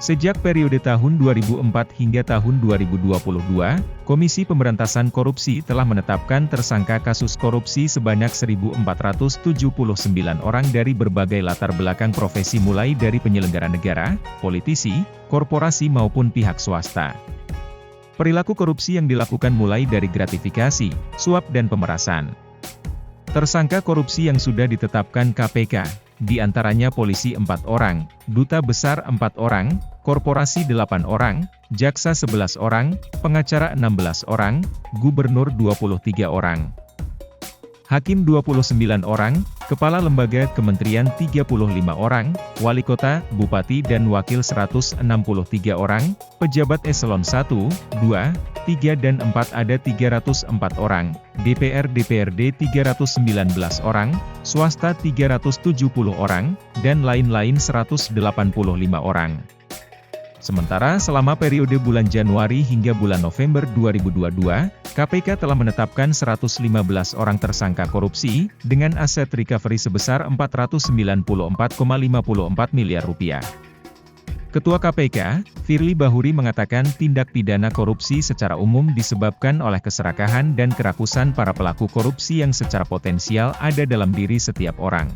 Sejak periode tahun 2004 hingga tahun 2022, Komisi Pemberantasan Korupsi telah menetapkan tersangka kasus korupsi sebanyak 1.479 orang dari berbagai latar belakang profesi mulai dari penyelenggara negara, politisi, korporasi maupun pihak swasta. Perilaku korupsi yang dilakukan mulai dari gratifikasi, suap dan pemerasan. Tersangka korupsi yang sudah ditetapkan KPK, di antaranya polisi 4 orang, duta besar 4 orang, korporasi 8 orang, jaksa 11 orang, pengacara 16 orang, gubernur 23 orang, hakim 29 orang, kepala lembaga kementerian 35 orang, wali kota, bupati dan wakil 163 orang, pejabat eselon 1, 2, 3 dan 4 ada 304 orang, DPR-DPRD 319 orang, swasta 370 orang, dan lain-lain 185 orang. Sementara selama periode bulan Januari hingga bulan November 2022, KPK telah menetapkan 115 orang tersangka korupsi, dengan aset recovery sebesar Rp494,54 miliar. Ketua KPK, Firly Bahuri mengatakan tindak pidana korupsi secara umum disebabkan oleh keserakahan dan kerakusan para pelaku korupsi yang secara potensial ada dalam diri setiap orang.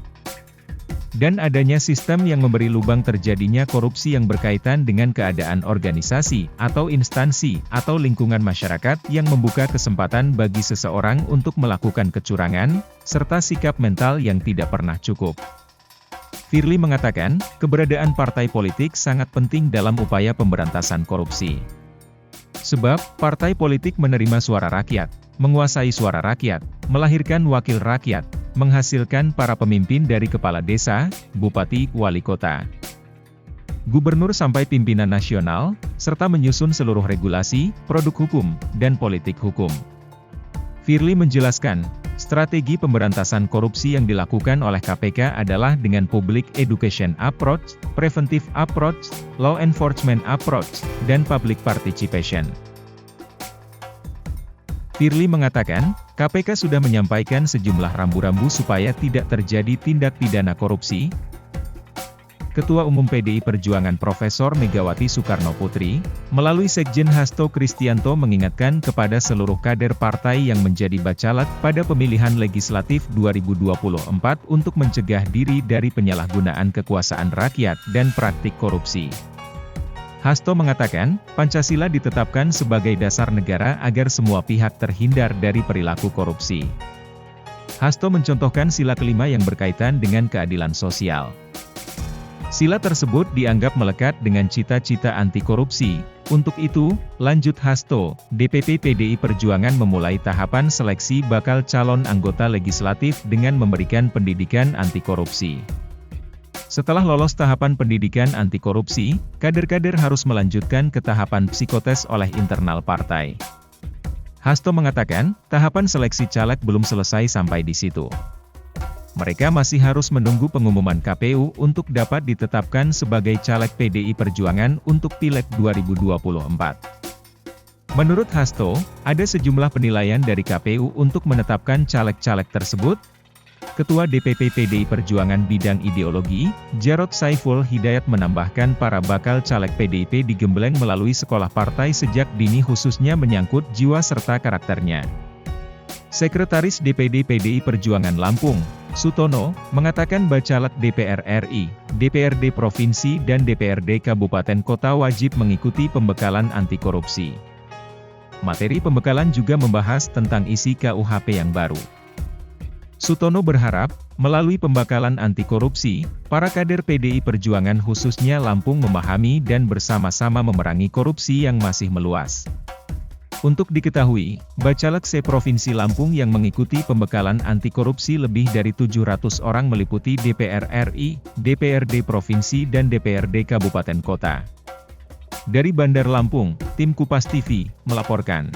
Dan adanya sistem yang memberi lubang terjadinya korupsi yang berkaitan dengan keadaan organisasi, atau instansi, atau lingkungan masyarakat yang membuka kesempatan bagi seseorang untuk melakukan kecurangan, serta sikap mental yang tidak pernah cukup. Firly mengatakan, keberadaan partai politik sangat penting dalam upaya pemberantasan korupsi. Sebab, partai politik menerima suara rakyat, menguasai suara rakyat, melahirkan wakil rakyat, menghasilkan para pemimpin dari kepala desa, bupati, wali kota, gubernur sampai pimpinan nasional, serta menyusun seluruh regulasi, produk hukum, dan politik hukum. Firly menjelaskan, strategi pemberantasan korupsi yang dilakukan oleh KPK adalah dengan public education approach, preventive approach, law enforcement approach, dan public participation. Firly mengatakan, KPK sudah menyampaikan sejumlah rambu-rambu supaya tidak terjadi tindak pidana korupsi. Ketua Umum PDI Perjuangan Profesor Megawati Soekarnoputri, melalui Sekjen Hasto Kristianto mengingatkan kepada seluruh kader partai yang menjadi bacalek pada pemilihan legislatif 2024 untuk mencegah diri dari penyalahgunaan kekuasaan rakyat dan praktik korupsi. Hasto mengatakan, Pancasila ditetapkan sebagai dasar negara agar semua pihak terhindar dari perilaku korupsi. Hasto mencontohkan sila kelima yang berkaitan dengan keadilan sosial. Sila tersebut dianggap melekat dengan cita-cita anti korupsi. Untuk itu, lanjut Hasto, DPP PDI Perjuangan memulai tahapan seleksi bakal calon anggota legislatif dengan memberikan pendidikan anti korupsi. Setelah lolos tahapan pendidikan anti korupsi, kader-kader harus melanjutkan ke tahapan psikotes oleh internal partai. Hasto mengatakan, tahapan seleksi caleg belum selesai sampai di situ. Mereka masih harus menunggu pengumuman KPU untuk dapat ditetapkan sebagai caleg PDI Perjuangan untuk Pileg 2024. Menurut Hasto, ada sejumlah penilaian dari KPU untuk menetapkan caleg-caleg tersebut. Ketua DPP PDI Perjuangan Bidang Ideologi, Jarod Saiful Hidayat menambahkan para bakal caleg PDIP digembleng melalui sekolah partai sejak dini khususnya menyangkut jiwa serta karakternya. Sekretaris DPD PDI Perjuangan Lampung, Sutono, mengatakan bacalek DPR RI, DPRD Provinsi dan DPRD Kabupaten Kota wajib mengikuti pembekalan anti korupsi. Materi pembekalan juga membahas tentang isi KUHP yang baru. Sutono berharap, melalui pembekalan anti korupsi, para kader PDI Perjuangan khususnya Lampung memahami dan bersama-sama memerangi korupsi yang masih meluas. Untuk diketahui, bacalek se-Provinsi Lampung yang mengikuti pembekalan anti korupsi lebih dari 700 orang meliputi DPR RI, DPRD Provinsi dan DPRD Kabupaten Kota. Dari Bandar Lampung, tim Kupas TV, melaporkan.